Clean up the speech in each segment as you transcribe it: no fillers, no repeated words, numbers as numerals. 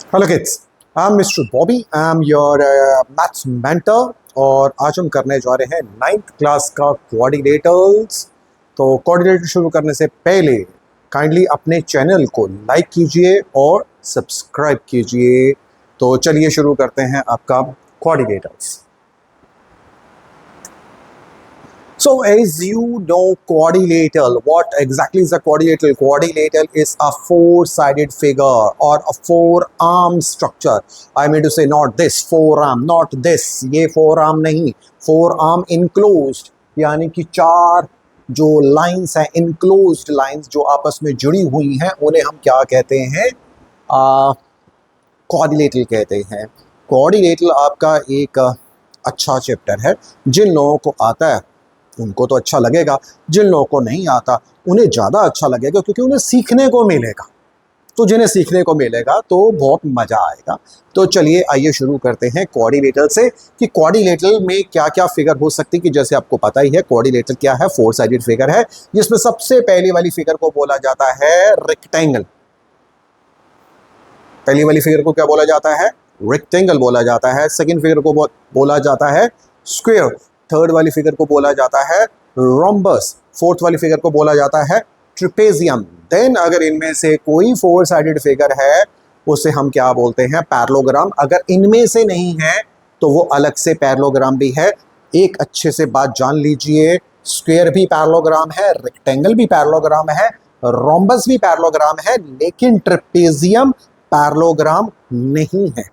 Hello kids, I am mister Bobby, I am your maths mentor. और आज हम करने जा रहे हैं 9th क्लास का कोऑर्डिनेटर्स। तो कोऑर्डिनेटर शुरू करने से पहले काइंडली अपने चैनल को लाइक कीजिए और सब्सक्राइब कीजिए। तो चलिए शुरू करते हैं आपका coordinators. So as you know, quadrilateral, what exactly is a quadrilateral? Quadrilateral is a four-sided figure or a four-arm structure. I mean to say not this four-arm, not this, ये four-arm नहीं, four-arm enclosed, यानी कि चार जो lines हैं, enclosed lines जो आपस में जुड़ी हुई हैं, उन्हें हम क्या कहते हैं? क्वाड्रिलेटरल कहते हैं। क्वाड्रिलेटरल आपका एक अच्छा चैप्टर है। जिन लोगों को आता है उनको तो अच्छा लगेगा, जिन लोगों को नहीं आता उन्हें ज़्यादा अच्छा लगेगा, क्योंकि उन्हें सीखने को मिलेगा। तो जिन्हें सीखने को मिलेगा तो बहुत मज़ा आएगा। तो चलिए आइए शुरू करते हैं क्वाड्रिलेटरल से कि क्वाड्रिलेटरल में क्या क्या फिगर हो सकती है। कि जैसे आपको पता ही है क्वाड्रिलेटरल क्या है, फोर साइडेड फिगर है, जिसमें सबसे पहली वाली फिगर को बोला जाता है रेक्टेंगल। पहली वाली फिगर को क्या बोला जाता है? रेक्टेंगल बोला जाता है। सेकेंड फिगर को बोला जाता है स्क्वायर। थर्ड वाली फिगर को बोला जाता है रोम्बस। फोर्थ वाली फिगर को बोला जाता है ट्रिपेजियम। देन अगर इनमें से कोई फोर साइडेड फिगर है उसे हम क्या बोलते हैं? पैरेललोग्राम। अगर इनमें से नहीं है तो वो अलग से पैरेललोग्राम भी है। एक अच्छे से बात जान लीजिए, स्क्वायर भी पैरेललोग्राम है, रेक्टेंगल भी पैरेललोग्राम है, रोम्बस भी पैरेललोग्राम है, लेकिन ट्रिपेजियम पैरेललोग्राम नहीं है।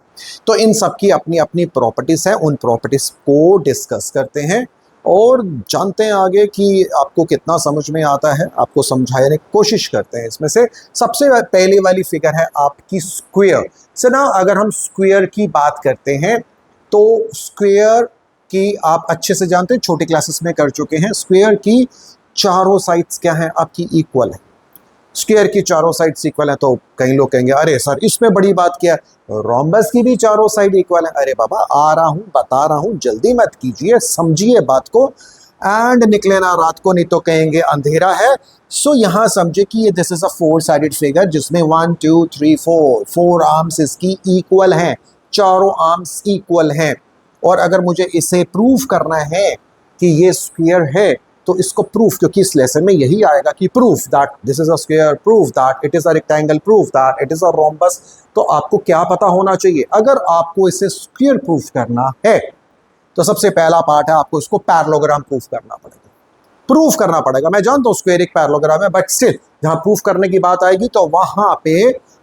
तो इन सब की अपनी अपनी प्रॉपर्टीज हैं, उन प्रॉपर्टीज को डिस्कस करते हैं और जानते हैं आगे कि आपको कितना समझ में आता है। आपको समझाने की कोशिश करते हैं। इसमें से सबसे पहली वाली फिगर है आपकी स्क्वायर। से ना अगर हम स्क्वायर की बात करते हैं तो स्क्वायर की आप अच्छे से जानते हैं, छोटी क्लासेस में कर चुके हैं। स्क्वायर की चारों साइड्स क्या हैं? आपकी इक्वल है। स्क्वायर की चारों साइड्स इक्वल है। तो कई लोग कहेंगे अरे सर इसमें बड़ी बात क्या है, रोम्बस की भी चारों साइड इक्वल है। अरे बाबा आ रहा हूँ, बता रहा हूँ, जल्दी मत कीजिए, समझिए बात को। एंड निकले ना रात को, नहीं तो कहेंगे अंधेरा है। सो यहाँ समझे कि ये this is a four sided figure जिसमें 1 2 3 4 फोर आर्म्स इसकी इक्वल हैं, चारों आर्म्स इक्वल हैं। और अगर मुझे इसे प्रूफ करना है कि ये स्क्वायर है तो इसको प्रूफ, क्योंकि इस लेसन में यही आएगा कि proof that this is a square, proof that it is a rectangle, proof that it is a rhombus. तो आपको क्या पता होना चाहिए? अगर आपको इसे स्क्वायर प्रूफ करना है तो सबसे पहला पार्ट है आपको इसको पैरेललोग्राम प्रूफ करना पड़ेगा। प्रूफ करना पड़ेगा। मैं जानता हूँ स्क्वायर एक पैरेललोग्राम है, बट स्टिल जहाँ प्रूफ करने की बात आएगी तो वहां पे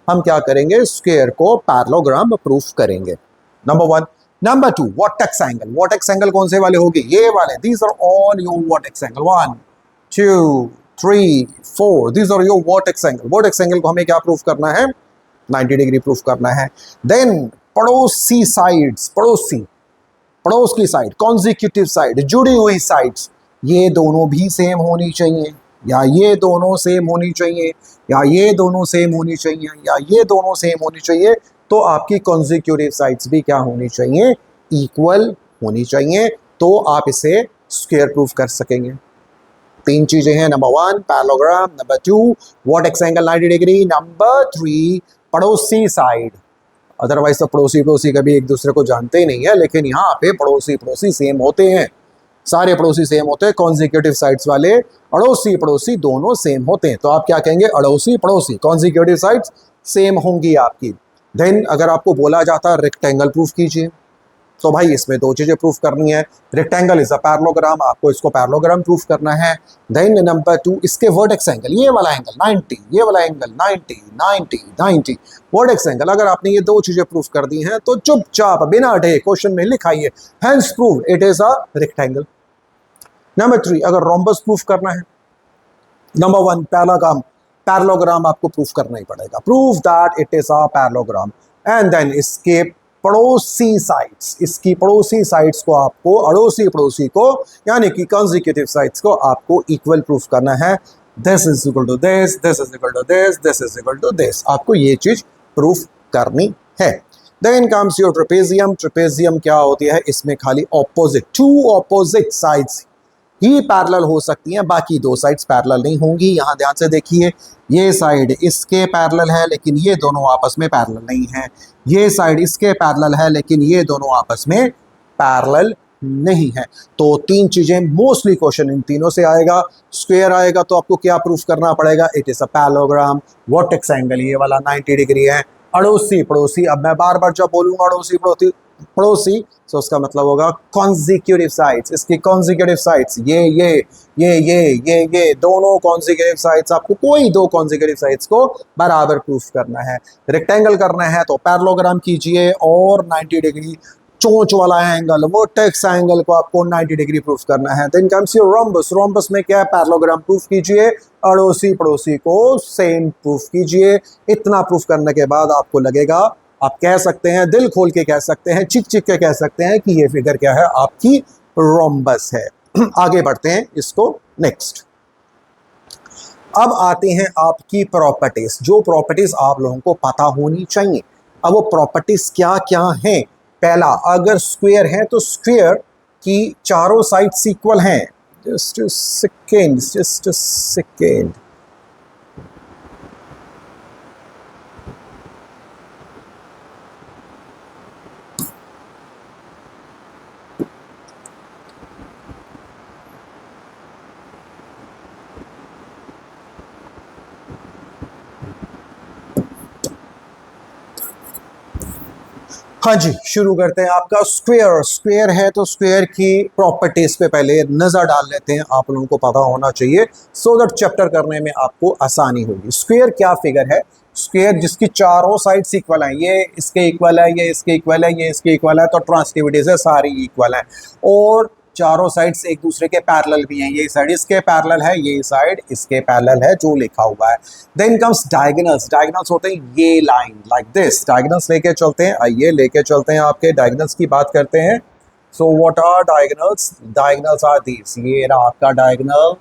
हम क्या करेंगे? स्क्वायर को पैरेललोग्राम प्रूफ करेंगे। Number 1। Number 2, vertex angle. Vertex angle कौन से वाले होंगे? ये वाले। These are all your vertex angle. 1 2 3 4, these are your vertex angle. Vertex angle को हमें क्या प्रूफ करना है? 90 डिग्री प्रूफ करना है। देन पड़ोसी साइड्स, पड़ोस की साइड, कॉन्जिक्यूटिव साइड, जुड़ी हुई साइड्स, ये दोनों भी सेम होनी चाहिए, या ये दोनों सेम होनी चाहिए, या ये दोनों सेम होनी चाहिए, या ये दोनों सेम होनी चाहिए। तो आपकी कॉन्जिक्यूटिव साइड्स भी क्या होनी चाहिए? इक्वल होनी चाहिए। तो आप इसे स्क्वायर प्रूफ कर सकेंगे। तीन चीजें हैं। Number 1 parallelogram, number 2 vertex angle 90 degree, number 3 पड़ोसी साइड। अदरवाइज तो पड़ोसी कभी एक दूसरे को जानते ही नहीं है, लेकिन यहाँ पे पड़ोसी सेम होते हैं। सारे पड़ोसी सेम होते हैं। कॉन्जिक्यूटिव साइड्स वाले पड़ोसी दोनों सेम होते हैं। तो आप क्या कहेंगे? अड़ोसी पड़ोसी, कॉन्जिक्यूटिव साइड्स सेम होंगी आपकी। देन अगर आपको बोला जाता है रेक्टेंगल प्रूफ कीजिए, तो भाई इसमें दो चीजें प्रूफ करनी है। रेक्टेंगल इज अ पैरेललोग्राम, आपको इसको पैरेललोग्राम प्रूफ करना है। देन नंबर 2 इसके वर्टेक्स एंगल, ये वाला एंगल 90, ये वाला एंगल 90 90 90, वर्टेक्स एंगल। अगर आपने ये दो चीजें प्रूफ कर दी हैं तो चुपचाप बिना डे क्वेश्चन में लिखाइए hence prove it is a rectangle. Number 3 अगर रोम्बस प्रूफ करना है, नंबर 1 पैरेललोग्राम आपको प्रूफ करना ही पड़ेगा। Proof that it is a parallelogram. And then इसके पड़ोसी साइड्स, इसकी पड़ोसी साइड्स को आपको, पड़ोसी को यानी कि कॉन्जिक्यूटिव साइड्स को आपको इक्वल प्रूफ करना है। This is equal to this, this is equal to this, this is equal to this. आपको ये चीज प्रूफ करनी है। Then comes your trapezium. Trapezium क्या होती है? इसमें खाली ऑपोजिट, टू ऑपोजिट साइड्स ही पैरेलल हो सकती हैं, बाकी दो साइड्स पैरेलल नहीं होंगी। यहाँ ध्यान से देखिए, ये साइड इसके पैरेलल है लेकिन ये दोनों आपस में पैरेलल नहीं है, ये साइड इसके पैरेलल है लेकिन ये दोनों आपस में पैरेलल नहीं है। तो तीन चीजें मोस्टली क्वेश्चन इन तीनों से आएगा। स्क्वायर आएगा तो आपको क्या प्रूफ करना पड़ेगा, it is a parallelogram. Vertex angle ये वाला 90 डिग्री है। अड़ोसी पड़ोसी, अब मैं बार बार जब बोलूंगा अड़ोसी पड़ोसी पड़ोसी तो उसका मतलब होगा कॉन्जिक्यूटिव साइड्स। इसकी कॉन्जिक्यूटिव साइड्स ये दोनों कॉन्जिक्यूटिव साइड्स, आपको कोई दो कॉन्जिक्यूटिव साइड्स को बराबर प्रूफ करना है। रेक्टेंगल करना है तो पैरेललोग्राम कीजिए और 90 डिग्री चोंच वाला एंगल, वर्टेक्स एंगल को आपको 90 डिग्री प्रूफ करना है। Then comes your rhombus. Rhombus में क्या है, पैरेललोग्राम प्रूफ कीजिए, अड़ोसी पड़ोसी को सेम प्रूफ कीजिए। इतना प्रूफ करने के बाद आपको लगेगा, आप कह सकते हैं, दिल खोल के कह सकते हैं, चिक चिक के कह सकते हैं कि ये फिगर क्या है, आपकी रोम्बस है। आगे बढ़ते हैं इसको नेक्स्ट। अब आती हैं आपकी प्रॉपर्टीज, जो प्रॉपर्टीज आप लोगों को पता होनी चाहिए। अब वो प्रॉपर्टीज क्या क्या हैं। पहला, अगर स्क्वायर है तो स्क्वायर की चारों साइड्स इक्वल हैं। Just second. हाँ जी, शुरू करते हैं। आपका स्क्वायर है तो स्क्वायर की प्रॉपर्टीज पे पहले नजर डाल लेते हैं। आप लोगों को पता होना चाहिए सो दैट चैप्टर करने में आपको आसानी होगी। स्क्वायर क्या फिगर है, स्क्वायर जिसकी चारों साइड्स इक्वल हैं, ये इसके इक्वल है, ये इसके इक्वल है, ये इसके इक्वल है, तो ट्रांसटिविटी से सारी इक्वल है और चारों साइड्स एक दूसरे के पैरेलल भी हैं। ये साइड इसके पैरेलल है, ये साइड इसके पैरेलल है, जो लिखा हुआ है। Then comes diagonals. डायगोनल्स होते हैं ये लाइन लाइक दिस। डायगोनल्स लेके चलते हैं, आइए लेके चलते हैं, आपके डायगोनल्स की बात करते हैं। So what are diagonals? Diagonals are this. ये रहा आपका डायगोनल,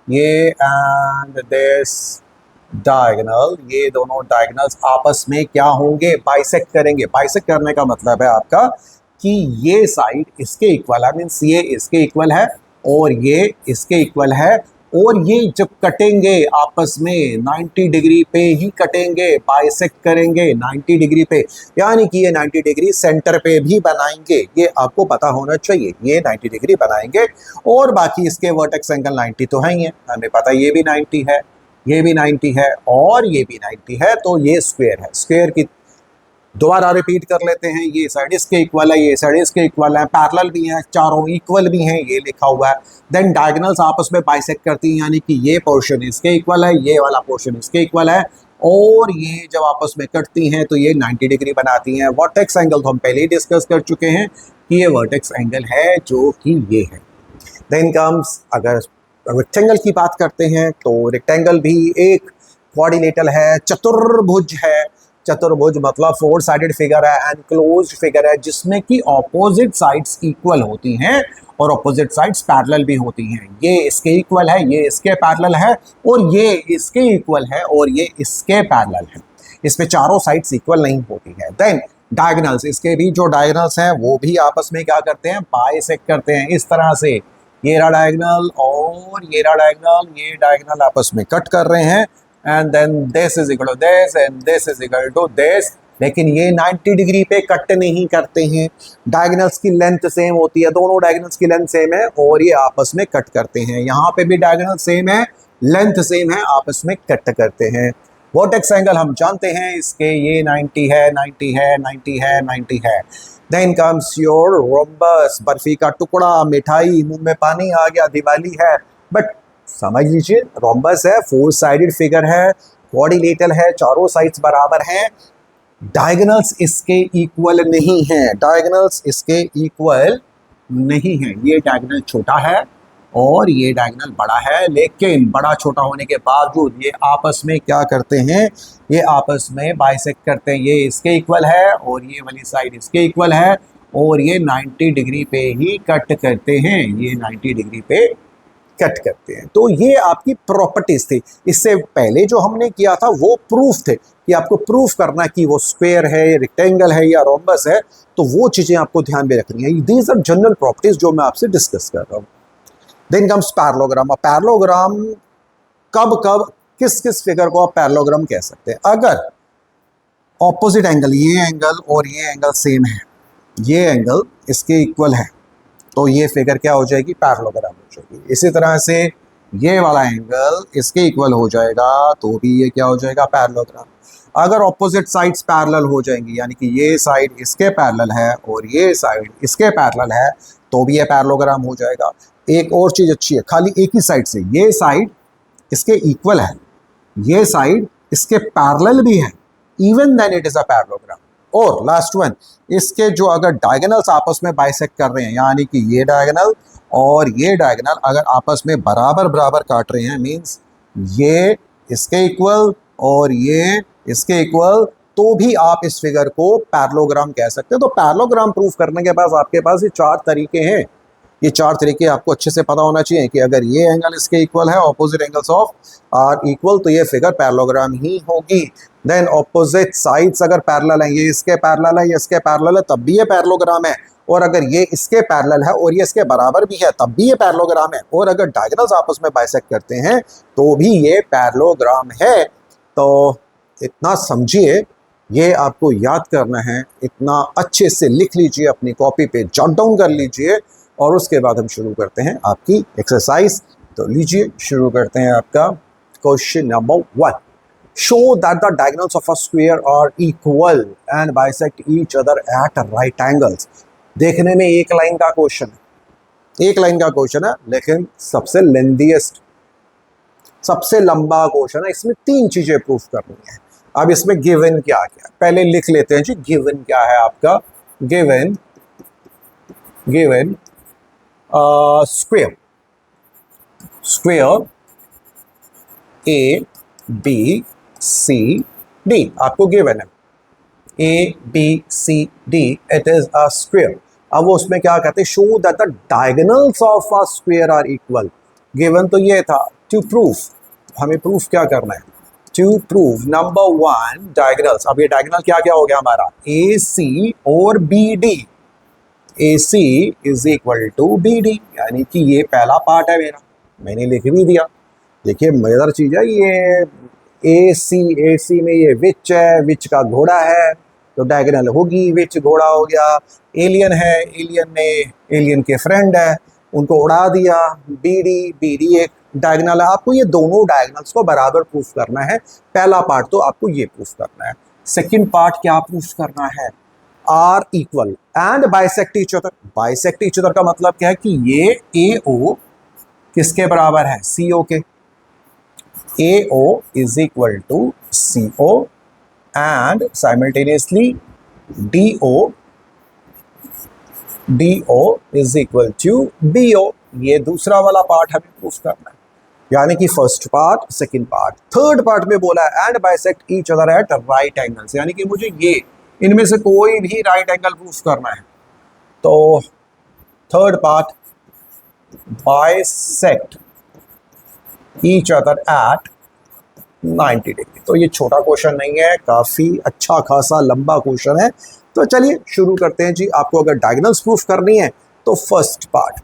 ये एंड दिस डायगोनल। ये दोनों डायगोनल्स आपस में क्या होंगे, बाइसेक्ट करेंगे। बाइसेक्ट करने का मतलब है आपका कि ये साइड इसके इक्वल है, मीन्स ये इसके इक्वल है और ये इसके इक्वल है, और ये जब कटेंगे आपस में 90 डिग्री पे ही कटेंगे, बाइसेक्ट करेंगे 90 डिग्री पे, यानी कि ये 90 डिग्री सेंटर पे भी बनाएंगे। ये आपको पता होना चाहिए, ये 90 डिग्री बनाएंगे और बाकी इसके वर्टेक्स एंगल 90 तो है ही है, हमें पता ये भी 90 है, ये भी 90 है और ये भी 90 है, तो ये स्क्वायर है। स्क्वायर की दोबारा रिपीट कर लेते हैं, ये साइड इसके इक्वल है, ये साइड इसके इक्वल है, पैरेलल भी हैं, चारों इक्वल भी हैं, ये लिखा हुआ है। देन डायगोनल्स आपस में बाइसेक्ट करती हैं, यानी कि ये पोर्शन इसके इक्वल है, ये वाला पोर्शन इसके इक्वल है, और ये जब आपस में कटती हैं तो ये 90 डिग्री बनाती हैं। वर्टेक्स एंगल तो हम पहले ही डिस्कस कर चुके हैं कि ये वर्टेक्स एंगल है, जो कि ये है। देन कम्स, अगर रेक्टेंगल की बात करते हैं तो रेक्टेंगल भी एक क्वाड्रिलेटरल है, चतुर्भुज है। चतुर्भुज मतलब 4 साइडेड फिगर है, एनक्लोज्ड फिगर है, जिसमें कि ऑपोजिट साइड्स इक्वल होती हैं और ऑपोजिट साइड्स पैरेलल भी होती हैं। ये इसके इक्वल है, ये इसके पैरेलल है, और ये इसके इक्वल है और ये इसके पैरेलल है। इसमें चारों साइड्स इक्वल नहीं होती है। देन डायगोनल्स, इसके भी जो डायगोनल्स हैं वो भी आपस में क्या करते हैं, बाइसेक्ट करते हैं इस तरह से। ये रहा डायगोनल और ये रहा डायगोनल, ये डायगोनल आपस में कट कर रहे हैं, and then this is equal to this and this is equal to this. लेकिन ये 90 डिग्री पे कट नहीं करते हैं। डायगोनल्स की लेंथ सेम होती है, दोनों डायगोनल्स की लेंथ सेम है और ये आपस में कट करते हैं। यहाँ पे भी डायगोनल सेम है, लेंथ सेम है, आपस में कट करते हैं। वर्टेक्स एंगल हम जानते हैं इसके, ये 90 है, 90 है, 90 है, 90 है। Then comes your rhombus, barfi का टुकड़ा, मिठाई, मुंह में पानी आ गया, दिवाली है। बट समझ लीजिए, रोम्बस है, 4 साइडेड फिगर है, क्वाड्रिलेटरल है, चारों साइड्स बराबर हैं। डायगोनल्स इसके इक्वल नहीं है, डायगोनल्स इसके इक्वल नहीं है। ये डायगोनल छोटा है और ये डायगोनल बड़ा है, लेकिन बड़ा छोटा होने के बावजूद ये आपस में क्या करते हैं, ये आपस में बाइसेक्ट करते हैं। ये इसके इक्वल है और ये वाली साइड इसके इक्वल है, और ये 90 डिग्री पे ही कट करते हैं, ये 90 डिग्री पे कट करते हैं। तो ये आपकी प्रॉपर्टीज थी। इससे पहले जो हमने किया था वो प्रूफ थे, कि आपको प्रूफ करना कि वो स्क्वायर है, रेक्टेंगल है या रोम्बस है, तो वो चीजें आपको ध्यान में रखनी है। दीज आर जनरल प्रॉपर्टीज जो मैं आपसे डिस्कस कर रहा हूँ। Then comes parallelogram. और पैरेललोग्राम कब कब किस किस फिगर को आप पैरेललोग्राम कह सकते हैं? अगर ऑपोजिट एंगल, ये एंगल और ये एंगल सेम है, ये एंगल इसके इक्वल है, तो ये फिगर क्या हो जाएगी? पैरेललोग्राम हो जाएगी। इसी तरह से ये वाला एंगल इसके इक्वल हो जाएगा तो भी ये क्या हो जाएगा? पैरेललोग्राम। अगर ऑपोजिट साइड्स पैरेलल हो जाएंगी, यानी कि ये साइड इसके पैरेलल है और ये साइड इसके पैरेलल है, तो भी ये पैरेललोग्राम हो जाएगा। एक और चीज़ अच्छी है, खाली एक ही साइड से, ये साइड इसके इक्वल है, ये साइड इसके पैरेलल भी है, even then it is a parallelogram. और लास्ट वन, इसके जो अगर डायगोनल्स आपस में बाइसेक्ट कर रहे हैं, यानी कि ये डायगोनल और ये डायगोनल अगर आपस में बराबर बराबर काट रहे हैं, मींस ये इसके इक्वल और ये इसके इक्वल, तो भी आप इस फिगर को पैरेललोग्राम कह सकते हैं। तो पैरेललोग्राम प्रूफ करने के पास आपके पास ये 4 तरीके हैं। ये 4 तरीके आपको अच्छे से पता होना चाहिए कि अगर ये एंगल इसके इक्वल है, opposite angles of are equal, तो ये फिगर पैरेललोग्राम ही होगी। देन ऑपोजिट साइड्स अगर पैरेलल है, ये इसके पैरेलल है, ये इसके पैरेलल है, तब भी ये पैरेललोग्राम है। और अगर ये इसके पैरेलल है और ये इसके बराबर भी है, तब भी ये पैरेललोग्राम है। और अगर डायगोनल्स आपस में बाइसेक्ट करते हैं तो भी ये पैरेललोग्राम है। तो इतना समझिए, ये आपको याद करना है, इतना अच्छे से लिख लीजिए, अपनी कॉपी पे जॉट डाउन कर लीजिए, और उसके बाद हम शुरू करते हैं आपकी एक्सरसाइज। तो लीजिए शुरू करते हैं आपका question number 1। Show that the diagonals of a square are equal and bisect each other at right angles. देखने में एक लाइन का क्वेश्चन है, एक लाइन का क्वेश्चन है, लेकिन सबसे लेंथीएस्ट, सबसे लंबा क्वेश्चन है। इसमें 3 चीजें प्रूफ करनी है। अब इसमें गिवन क्या क्या, पहले लिख लेते हैं जी। गिवन क्या है आपका? Given square, square A B C D आपको गिवन है। A B C D, it is a square. अब वो उसमें क्या कहते हैं? Show that the diagonals of a square are equal. Given तो ये था। टू प्रूफ, हमें प्रूफ क्या करना है? To prove number 1 diagonals. अब ये डायगोनल क्या क्या हो गया हमारा? ए सी और B D. A C is equal to B D, यानी कि ये पहला पार्ट है मेरा, मैंने लिख भी दिया। देखिए मजेदार चीज़ है ये। ए सी में ये विच है, विच का घोड़ा है तो डायगोनल होगी, विच घोड़ा हो गया। एलियन है, एलियन के फ्रेंड है, उनको उड़ा दिया। बी डी एक डायगोनल है। आपको ये दोनों डायगोनल्स को बराबर प्रूफ करना है। पहला पार्ट तो आपको ये प्रूफ करना है। सेकंड पार्ट क्या प्रूफ करना है? Are equal and bisect each other. Bisect each other का मतलब क्या है कि ये ए ओ किसके बराबर है? सी ओ के। A O is equal to C O and simultaneously D O is equal to B O. ये दूसरा वाला पार्ट हमें प्रूफ करना है, यानी कि first part, second part. Third part में बोला है and bisect each other at right angles, यानी कि मुझे ये इनमें से कोई भी राइट एंगल प्रूफ करना है। तो third part, bisect each other eight 90 degree. तो ये छोटा क्वेश्चन नहीं है, काफ़ी अच्छा खासा लंबा क्वेश्चन है। तो चलिए शुरू करते हैं जी। आपको अगर डायगोनल्स प्रूफ करनी है तो फर्स्ट पार्ट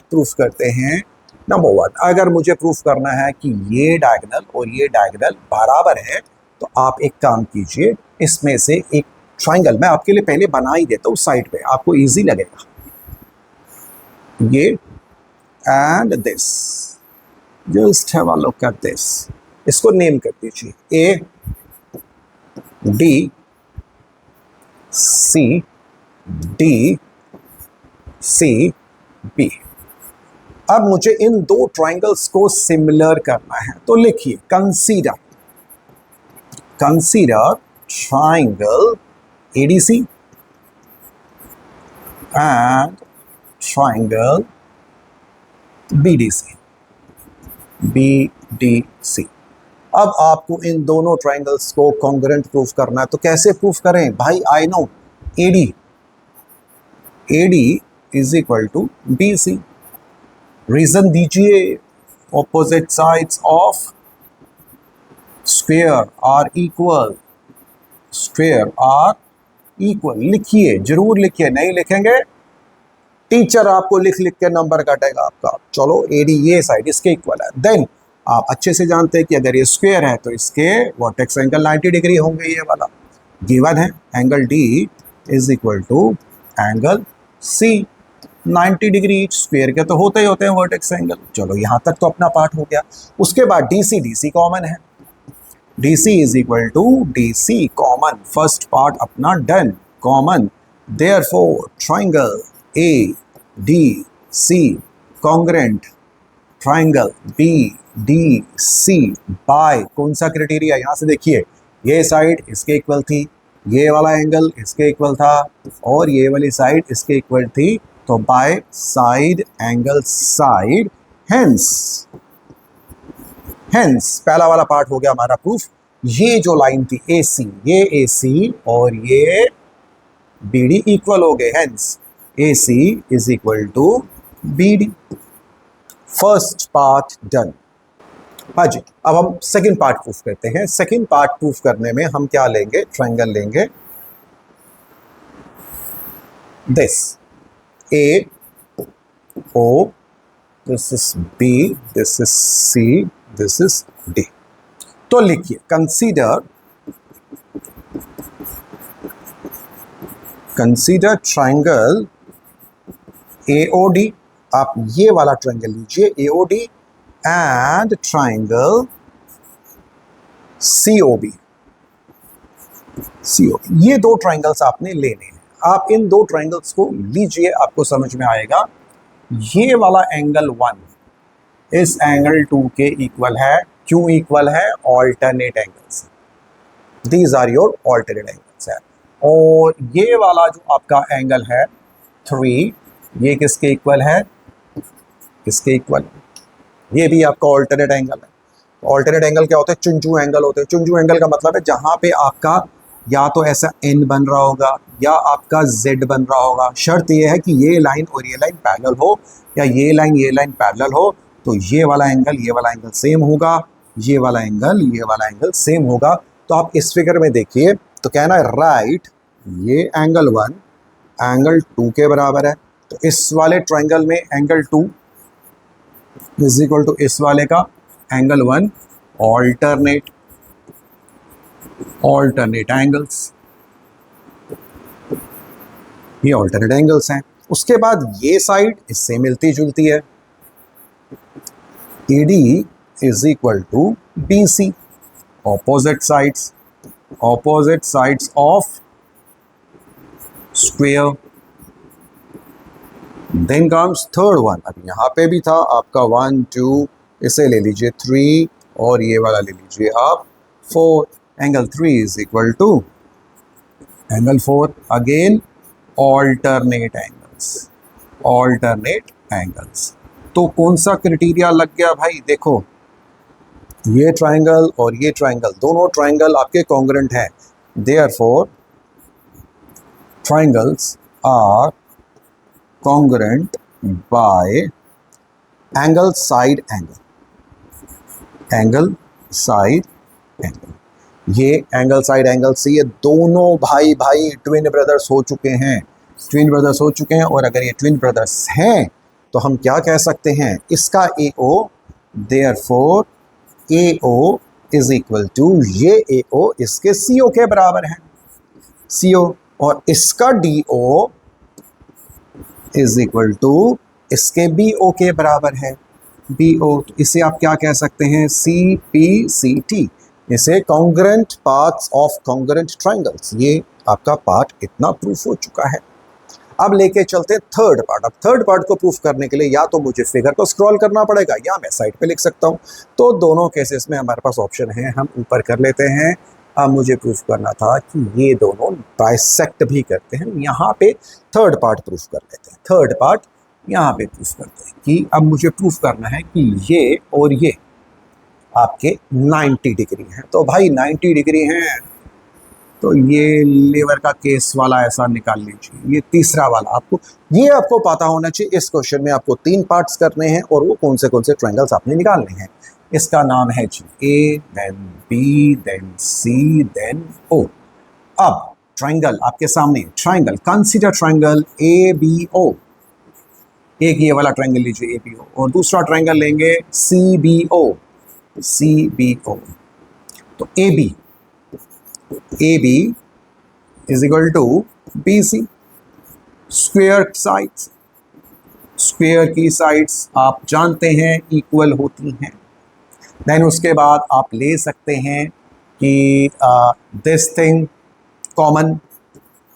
प्रूफ करते हैं। नंबर 1, अगर मुझे प्रूफ करना है कि ये डायगोनल और ये डायगोनल बराबर है, तो आप एक काम कीजिए, इसमें से एक ट्राइंगल मैं आपके लिए पहले बना ही देता हूँ साइड पे, आपको इजी लगेगा। ये and this, just have a look at this. इसको नेम कर दीजिए ए डी सी बी। अब मुझे इन दो ट्राइंगल्स को सिमिलर करना है, तो लिखिए consider triangle ADC and triangle BDC. अब आपको इन दोनों ट्राइंगल्स को कॉन्ग्रुएंट प्रूफ करना है। तो कैसे प्रूफ करें भाई? I know AD is equal to BC. Reason दीजिए। Opposite sides of square are equal. लिखिए, जरूर लिखिए, नहीं लिखेंगे टीचर आपको लिख लिख के नंबर काटेगा आपका। चलो AD ये साइड इसके इक्वल है। देन आप अच्छे से जानते हैं कि अगर ये स्क्वायर है तो इसके वर्टेक्स एंगल 90 डिग्री होंगे, ये वाला गिवन है। Angle D is equal to angle C, 90 degree each. Square के तो होते ही होते हैं वर्टेक्स एंगल। चलो यहाँ तक तो अपना पार्ट हो गया। उसके बाद DC कॉमन है, DC is equal to DC common, first part अपना done, common. Therefore triangle ADC congruent triangle BDC by कौन सा क्राइटेरिया, यहाँ से देखिए ये साइड इसके इक्वल थी, ये वाला एंगल इसके इक्वल था और ये वाली साइड इसके इक्वल थी, तो bye side angle side, hence पहला वाला पार्ट हो गया हमारा प्रूफ। ये जो लाइन थी AC, ये AC और ये BD इक्वल हो गए, hence AC is equal to BD। First part done. हाँ जी, अब हम सेकंड पार्ट प्रूफ करते हैं। सेकंड पार्ट प्रूफ करने में हम क्या लेंगे, ट्रायंगल लेंगे। This AO, this is B, this is C, this is D। तो लिखिए कंसीडर ट्रायंगल AOD। आप ये वाला ट्रायंगल लीजिए AOD एंड ट्रायंगल COB। ये दो ट्रायंगल्स आपने लेने हैं। आप इन दो ट्रायंगल्स को लीजिए, आपको समझ में आएगा। ये वाला एंगल 1 इस एंगल 2 के इक्वल है। क्यों इक्वल है? Alternate angles, these are your alternate angles है। और ये वाला जो आपका एंगल है 3, ये किसके इक्वल है? इसके इक्वल। ये भी आपका ऑल्टरनेट एंगल है। ऑल्टरनेट एंगल क्या होते हैं? चुंजू एंगल होते हैं। चुंजू एंगल का मतलब है जहां पे आपका या तो ऐसा N बन रहा होगा या आपका Z बन रहा होगा। शर्त ये है कि ये लाइन और ये लाइन पैरेलल हो, या ये लाइन पैरेलल हो, तो ये वाला एंगल सेम होगा, ये वाला एंगल सेम होगा। तो आप इस फिगर में देखिए, तो कहना है राइट ये एंगल 1 एंगल 2 के बराबर है। तो इस वाले ट्रायंगल में एंगल 2 इज इक्वल टू इस वाले का एंगल 1, ऑल्टरनेट एंगल्स, ये ऑल्टरनेट एंगल्स हैं। उसके बाद ये साइड इससे मिलती जुलती है, AD is equal to BC, opposite sides of square. Then comes third one. अब यहाँ पे भी था आपका 1 2, इसे ले लीजिए 3 और ये वाला ले लीजिए आप 4। Angle 3 is equal to angle 4, again alternate angles. तो कौन सा क्राइटेरिया लग गया भाई? देखो ये ट्रायंगल और ये ट्रायंगल, दोनों ट्रायंगल आपके कॉन्ग्रुएंट हैं। Therefore triangles are congruent by angle side angle। ये एंगल साइड एंगल से ये दोनों भाई ट्विन ब्रदर्स हो चुके हैं। और अगर ये ट्विन ब्रदर्स हैं तो हम क्या कह सकते हैं? इसका AO, therefore AO is equal to ये AO इसके CO के बराबर है, CO, और इसका DO इज इक्वल टू इसके BO के बराबर है, BO। तो इसे आप क्या कह सकते हैं? CPCT, इसे congruent parts of congruent triangles. ये आपका पार्ट इतना प्रूफ हो चुका है। अब लेके चलते हैं थर्ड पार्ट। अब थर्ड पार्ट को प्रूफ करने के लिए या तो मुझे फिगर को स्क्रॉल करना पड़ेगा या मैं साइड पे लिख सकता हूँ। तो दोनों केसेस में हमारे पास ऑप्शन है, हम ऊपर कर लेते हैं। अब मुझे प्रूफ करना था कि ये दोनों बाइसेक्ट भी करते हैं। यहाँ पे थर्ड पार्ट प्रूफ कर लेते हैं। थर्ड पार्ट यहाँ पे प्रूफ करते हैं कि अब मुझे प्रूफ करना है कि ये और ये आपके 90 डिग्री हैं। तो भाई 90 डिग्री हैं, तो ये लेवर का केस वाला ऐसा निकाल लीजिए। ये तीसरा वाला आपको पता होना चाहिए। इस क्वेश्चन में आपको 3 पार्ट्स करने हैं और वो कौन से ट्रायंगल्स आपने निकालने हैं। इसका नाम है A, then B, then C, then O। अब ट्रायंगल आपके सामने, ट्रायंगल, कंसीडर ट्रायंगल ABO। एक ये वाला ट्रायंगल लीजिए एपीओ, और दूसरा ट्रायंगल लेंगे सीबीओ, सीबीओ। तो AB, AB is equal to BC. Square sides, square की साइड्स आप जानते हैं इक्वल होती हैं। देन उसके बाद आप ले सकते हैं कि this thing common,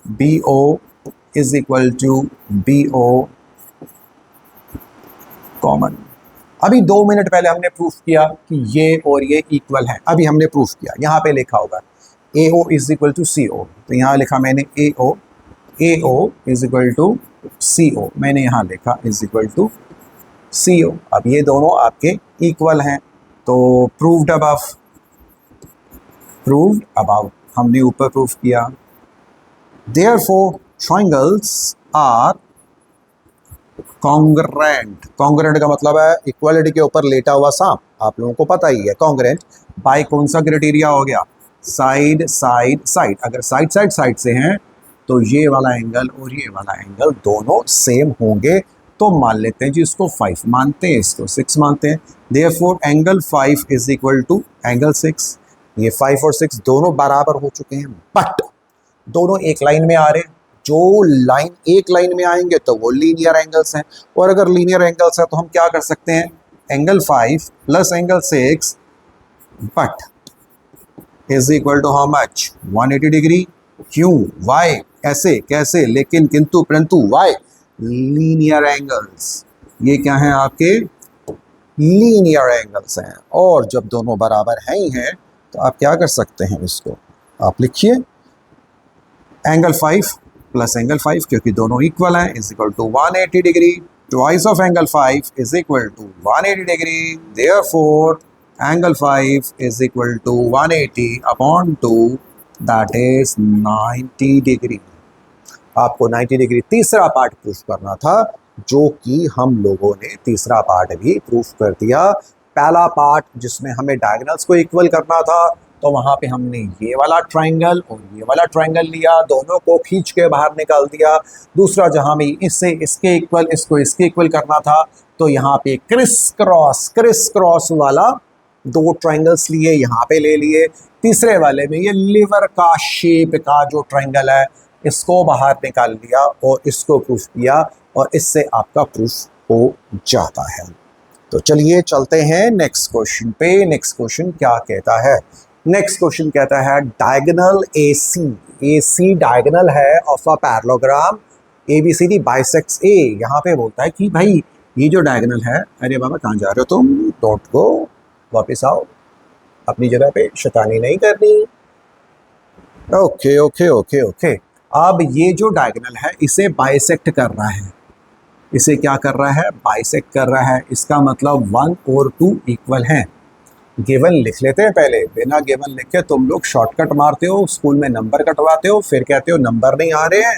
B O is equal to B O common. अभी 2 मिनट पहले हमने प्रूफ किया कि ये और ये इक्वल है, अभी हमने प्रूफ किया। यहाँ पे लिखा होगा ए O is equal to C ओ, तो यहाँ लिखा मैंने ए O is equal to C ओ, मैंने यहाँ लिखा इज इक्वल टू सी ओ। अब ये दोनों आपके इक्वल हैं, तो प्रूव्ड अबव, प्रूव्ड अबव हमने ऊपर प्रूफ किया। Therefore triangles are congruent. Congruent का मतलब है इक्वालिटी के ऊपर लेटा हुआ सांप, आप लोगों को पता ही है। कॉन्ग्रुएंट बाय कौन सा क्राइटेरिया हो गया? Side side side. अगर साइड साइड साइड से हैं तो ये वाला एंगल और ये वाला एंगल दोनों सेम होंगे, तो मान लेते हैं जी इसको 5 मानते हैं, इसको 6 मानते हैं। Therefore angle 5 is equal to angle 6। ये 5 और 6 दोनों बराबर हो चुके हैं, बट दोनों एक लाइन में आ रहे हैं। जो लाइन एक लाइन में आएंगे तो वो लीनियर एंगल्स हैं, और अगर लीनियर एंगल्स है तो हम क्या कर सकते हैं? Angle 5 plus angle 6 but is equal to how much? 180 degree. क्यों? वाई? ऐसे कैसे? लेकिन किंतु परंतु वाई? Linear angles. ये क्या हैं? आपके लीनियर एंगल्स हैं, और जब दोनों बराबर हैं ही हैं तो आप क्या कर सकते हैं? इसको आप लिखिए एंगल 5 प्लस एंगल 5, क्योंकि दोनों इक्वल हैं, is equal to 180 degree. Twice of angle 5 is equal to 180 degree. Therefore angle 5 is equal to 180 upon 2, that is 90 degree. आपको 90 डिग्री तीसरा पार्ट प्रूफ करना था, जो कि हम लोगों ने तीसरा पार्ट भी प्रूफ कर दिया। पहला पार्ट जिसमें हमें डायगोनल्स को इक्वल करना था, तो वहाँ पे हमने ये वाला ट्रायंगल और ये वाला ट्रायंगल लिया, दोनों को खींच के बाहर निकाल दिया। दूसरा जहाँ में इससे इसके इक्वल, इसको इसके इक्वल करना था, तो यहाँ पे क्रिस क्रॉस वाला 2 ट्रायंगल्स लिए, यहाँ पे ले लिए। तीसरे वाले में ये लिवर का शेप का जो ट्रायंगल है, इसको बाहर निकाल लिया और इसको प्रूफ किया, और इससे आपका प्रूफ हो जाता है। तो चलिए चलते हैं नेक्स्ट क्वेश्चन पे। नेक्स्ट क्वेश्चन क्या कहता है? नेक्स्ट क्वेश्चन कहता है डायगोनल AC। AC डायगोनल है of a parallelogram ABCD bisects A। यहाँ पे बोलता है कि भाई ये जो डायगोनल है, अरे बाबा कहाँ जा रहे हो तुम? डोंट गो, वापस आओ, अपनी जगह पे शैतानी नहीं करनी। Okay okay okay okay. अब ये जो डायगोनल है इसे बाइसेक्ट कर रहा है, इसे क्या कर रहा है? बाइसेक्ट कर रहा है। इसका मतलब 1 और 2 इक्वल हैं। गिवन लिख लेते हैं पहले, बिना गिवन लिखे तुम लोग शॉर्टकट मारते हो, स्कूल में नंबर कटवाते हो, फिर कहते हो नंबर नहीं आ रहे हैं,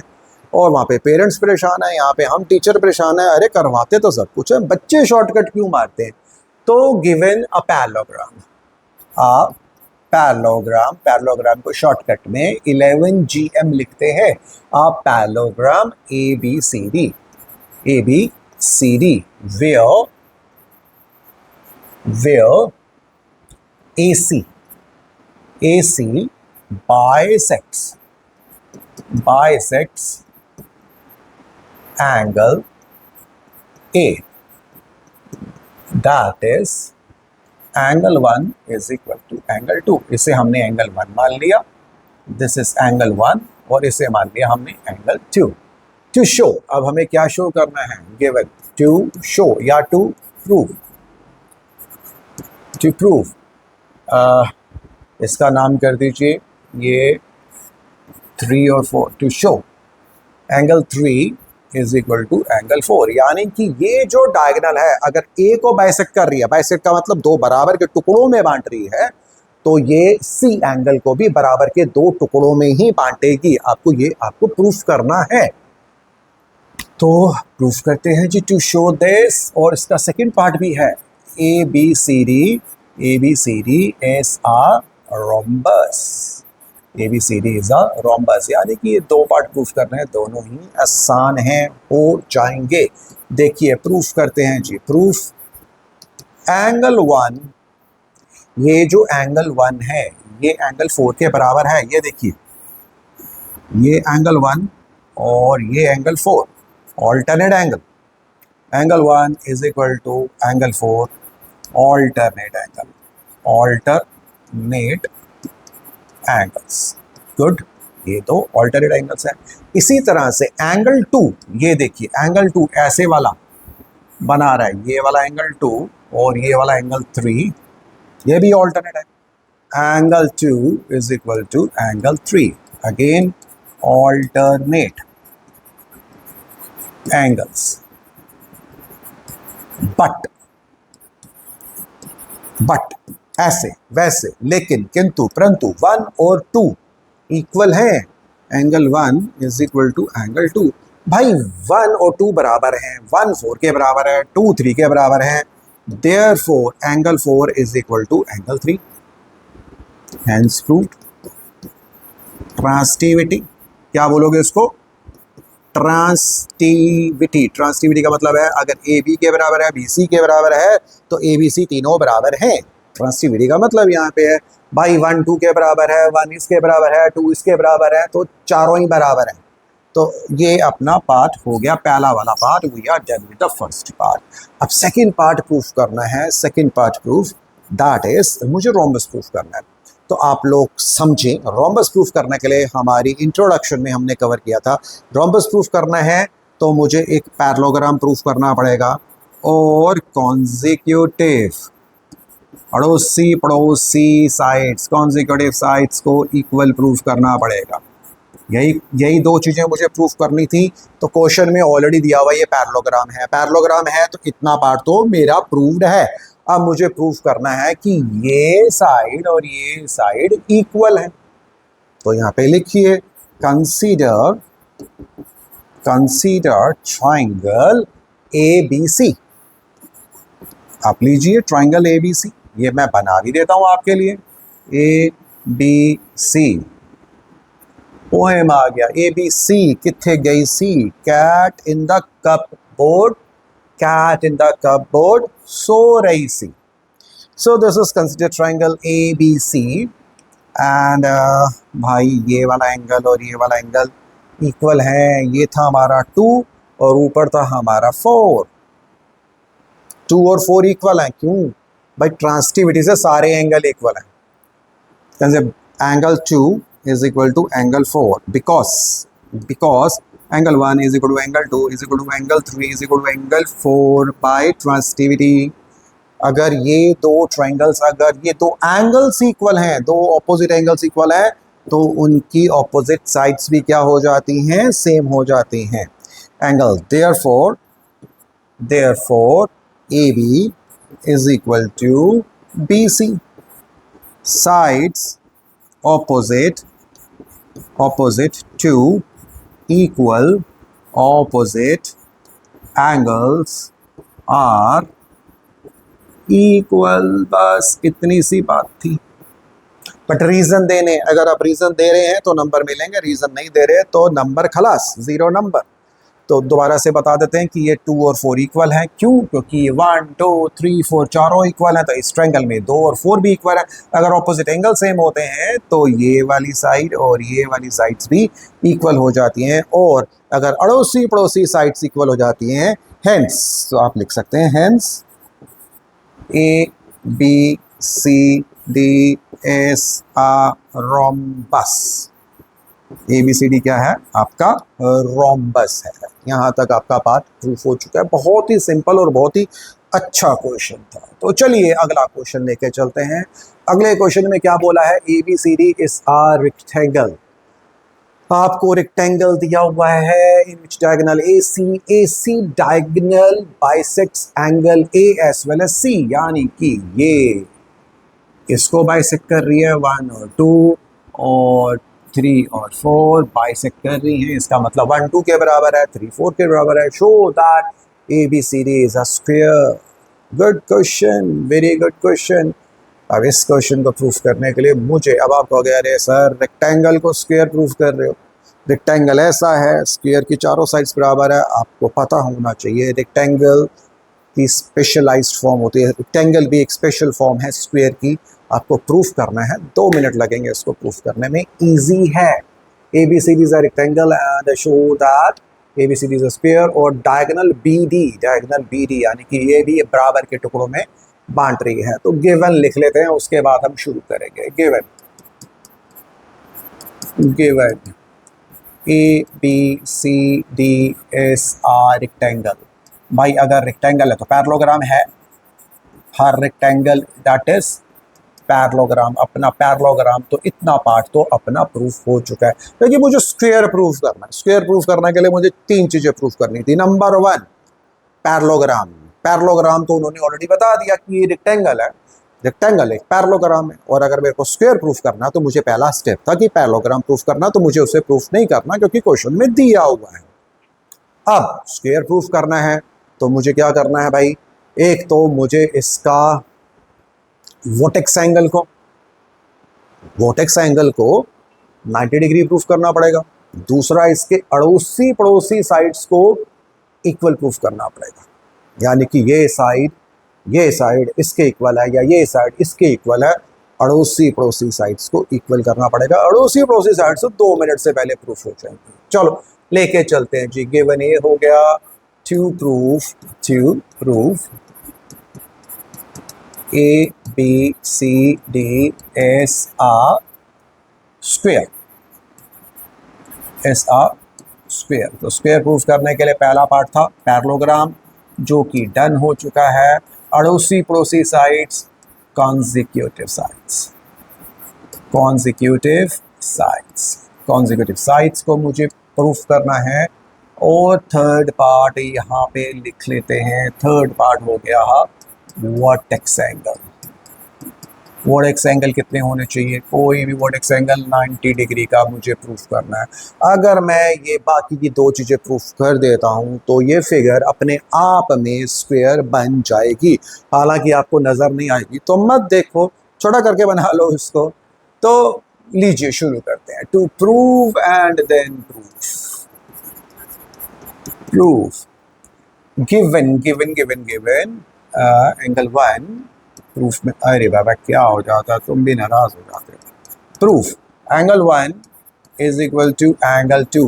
और वहाँ पे पेरेंट्स परेशान है, यहाँ पे हम टीचर परेशान है। अरे करवाते तो सब कुछ है, बच्चे शॉर्टकट क्यों मारते हैं? तो गिवन अ पैरेललोग्राम, पैरेललोग्राम को शॉर्टकट में 11 GM लिखते हैं। आप parallelogram ABCD where AC bisects angle A, that is angle 1 is equal to angle 2। इसे हमने एंगल 1 मान लिया, दिस इज एंगल 1, और इसे मान लिया हमने एंगल 2। टू शो, अब हमें क्या शो करना है? गिवन टू शो या टू प्रूव। टू प्रूव, इसका नाम कर दीजिए ये 3 और 4। To show angle 3 is equal to angle 4, यानी कि ये जो डायगोनल है अगर ए को बाइसेक्ट कर रही है, बाइसेक्ट का मतलब 2 बराबर के टुकड़ों में बांट रही है, तो ये सी एंगल को भी बराबर के 2 टुकड़ों में ही बांटेगी। आपको प्रूफ करना है, तो प्रूफ करते हैं जी। टू शो दिस, और इसका सेकंड पार्ट भी है, ABCD is a rhombus। ABCD is a rhombus, यानी कि ये 2 पार्ट प्रूफ करने हैं, दोनों ही आसान हैं, हो जाएंगे। देखिए प्रूफ करते हैं जी, प्रूफ एंगल 1, ये जो एंगल 1 है ये एंगल 4 के बराबर है। ये देखिए ये एंगल 1 और ये angle 4, alternate angle. Angle 1 is equal to angle 4 alternate angle, alternate angles. Good, ये दो ऑल्टरनेट एंगल्स हैं। इसी तरह से एंगल 2, ये देखिए एंगल 2 ऐसे वाला बना रहा है, ये वाला एंगल 2 और ये वाला एंगल 3, ये भी ऑल्टरनेट है। Angle 2 is equal to angle 3, again alternate angles. But ऐसे वैसे लेकिन किंतु परंतु 1 और 2 इक्वल है। Angle 1 is equal to angle 2। भाई 1 और 2 बराबर हैं, 1 4 के बराबर है, 2 3 के बराबर है। Therefore angle 4 is equal to angle 3। Hence proved. Transitivity, क्या बोलोगे इसको? ट्रांसटिविटी। ट्रांसटिविटी का मतलब है अगर ए बी के बराबर है, बी सी के बराबर है तो ए बी सी तीनों बराबर हैं। ट्रांसटिविटी का मतलब यहाँ पे है भाई 1 2 के बराबर है, 1 इसके बराबर है, 2 इसके बराबर है, तो चारों ही बराबर हैं। तो ये अपना पार्ट हो गया, पहला वाला part. We are done with the first part. अब सेकंड पार्ट प्रूफ करना है। Second part proof, that is मुझे रोम्बस प्रूफ करना है। तो आप लोग समझें, रोम्बस प्रूफ करने के लिए हमारी इंट्रोडक्शन में हमने कवर किया था, रोम्बस प्रूफ करना है तो मुझे एक पैरेललोग्राम प्रूफ करना पड़ेगा और कॉन्जिक्यूटिव अड़ोसी पड़ोसी साइड्स, कॉन्जिक्यूटिव साइड्स को इक्वल प्रूफ करना पड़ेगा। यही दो चीज़ें मुझे प्रूफ करनी थी। तो क्वेश्चन में ऑलरेडी दिया हुआ ये पैरेललोग्राम है, पैरेललोग्राम है तो इतना पार्ट तो मेरा प्रूव्ड है। अब मुझे प्रूफ करना है कि ये साइड और ये साइड इक्वल है। तो यहाँ पे लिखिए कंसीडर ट्राइंगल ABC। आप लीजिए ट्राइंगल ABC, ये मैं बना भी देता हूँ आपके लिए। ABC पोएम आ गया। ABC किथे गई सी? Cat in the cupboard, cat in the cupboard, सो रही सी। So this is considered triangle ABC and भाई ये वाला एंगल और ये वाला एंगल इक्वल है। ये था हमारा 2 और ऊपर था हमारा 4। 2 और 4 इक्वल हैं, क्यों भाई? ट्रांसटिविटी से सारे एंगल इक्वल हैं। Angle 2 is equal to angle 4 because angle 1 is equal to angle 2 is equal to angle 3 is equal to angle 4 by transitivity। अगर ये दो ट्राइंगल्स, अगर ये दो एंगल्स इक्वल हैं, दो ऑपोजिट एंगल्स इक्वल हैं, तो उनकी ऑपोजिट साइड्स भी क्या हो जाती हैं? सेम हो जाती हैं। Angle therefore AB is equal to BC। sides opposite to equal opposite angles are equal। बस इतनी सी बात थी। बट रीजन देने, अगर आप रीजन दे रहे हैं तो नंबर मिलेंगे, रीजन नहीं दे रहे तो नंबर खलास, 0 नंबर। तो दोबारा से बता देते हैं कि ये 2 और 4 इक्वल हैं। क्यों? क्योंकि 1 2 3 4 चारों इक्वल हैं, तो इस ट्रायंगल में 2 और 4 भी इक्वल है। अगर ऑपोजिट एंगल सेम होते हैं तो ये वाली साइड और ये वाली साइड्स भी इक्वल हो जाती हैं, और अगर अड़ोसी पड़ोसी साइड्स इक्वल हो जाती हैं, हेंस तो आप लिख सकते हैं hence ABCD is a rhombus। ABCD क्या है? आपका रोम्बस है। यहाँ तक आपका पार्ट प्रूफ हो चुका है। बहुत ही सिंपल और बहुत ही अच्छा क्वेश्चन था। तो चलिए अगला क्वेश्चन लेके चलते हैं। अगले क्वेश्चन में क्या बोला है? ABCD is a rectangle। आपको रेक्टेंगल दिया हुआ है in which diagonal AC diagonal bisects angle A as well as C, यानी कि ये इसको बाइसेक्ट कर रही है, 1 और 2 और 3 और 4 बाइसेक्ट कर रही है। इसका मतलब 1 2 के बराबर है, 3 4 के बराबर है। Show that ABCD is a square. Good question, very good question. अब इस क्वेश्चन को प्रूफ करने के लिए मुझे, अब आप कहोगे अरे सर रेक्टेंगल को स्क्वायर प्रूफ कर रहे हो, रेक्टेंगल ऐसा है, स्क्वायर की चारों साइड्स बराबर है, आपको पता होना चाहिए। रेक्टेंगल की स्पेशलाइज्ड फॉर्म होती है, रेक्टेंगल भी एक स्पेशल फॉर्म है स्क्वायर की। आपको प्रूफ करना है, 2 मिनट लगेंगे इसको प्रूफ करने में, इजी है। ABCD is a rectangle and show that ABCD is a square, और डायगोनल BD यानी कि ये भी बराबर के टुकड़ों में बांट रही है। तो गिवन लिख लेते हैं, उसके बाद हम शुरू करेंगे। Given ABCD is a rectangle. भाई अगर रेक्टेंगल है तो पैरेललोग्राम है, हर रेक्टेंगल दैट इज पैरेललोग्राम, अपना पैरेललोग्राम, तो इतना पार्ट तो अपना प्रूफ हो चुका है। देखिए मुझे स्क्वायर प्रूफ करना है, स्क्वायर प्रूफ करने के लिए मुझे 3 चीजें प्रूफ करनी थी। नंबर 1 पैरेललोग्राम, पैरेललोग्राम तो उन्होंने ऑलरेडी बता दिया कि ये रेक्टेंगल है, रेक्टेंगल एक पैरेललोग्राम है। और अगर मेरे को स्क्वायर प्रूफ करना तो मुझे पहला स्टेप था कि पैरेललोग्राम प्रूफ करना, तो मुझे उसे प्रूफ नहीं करना क्योंकि क्वेश्चन में दिया हुआ है। अब स्क्वायर प्रूफ करना है तो मुझे क्या करना है भाई, एक तो मुझे इसका वर्टेक्स एंगल को 90 डिग्री प्रूफ करना पड़ेगा। दूसरा इसके अड़ोसी पड़ोसी साइड्स को इक्वल प्रूफ करना पड़ेगा, यानी कि ये साइड इसके इक्वल है या ये साइड इसके इक्वल है। अड़ोसी पड़ोसी साइड्स को इक्वल करना पड़ेगा। अड़ोसी पड़ोसी साइड्स तो 2 मिनट से पहले प्रूफ हो जाएंगे। चलो लेके चलते हैं जी। गिवन ये हो गया to proof ABCD is a square, तो स्क्वायर प्रूफ करने के लिए पहला पार्ट था पैरेललोग्राम, जो कि डन हो चुका है। अड़ोसी पड़ोसी साइड्स, कॉन्जिक्यूटिव साइड्स को मुझे प्रूफ करना है। और थर्ड पार्ट यहाँ पे लिख लेते हैं। थर्ड पार्ट हो गया वर्टेक्स एंगल कितने होने चाहिए, कोई भी वर्टेक्स एंगल 90 डिग्री का मुझे प्रूफ करना है। अगर मैं ये बाकी की 2 चीज़ें प्रूफ कर देता हूँ तो ये फिगर अपने आप में स्क्वायर बन जाएगी। हालांकि आपको नज़र नहीं आएगी तो मत देखो, छोटा करके बना लो इसको। तो लीजिए शुरू करते हैं। To prove and then proof given angle 1 proof में, अरे बाबा क्या हो जाता, तुम भी नाराज हो जाते। Proof angle 1 is equal to angle 2।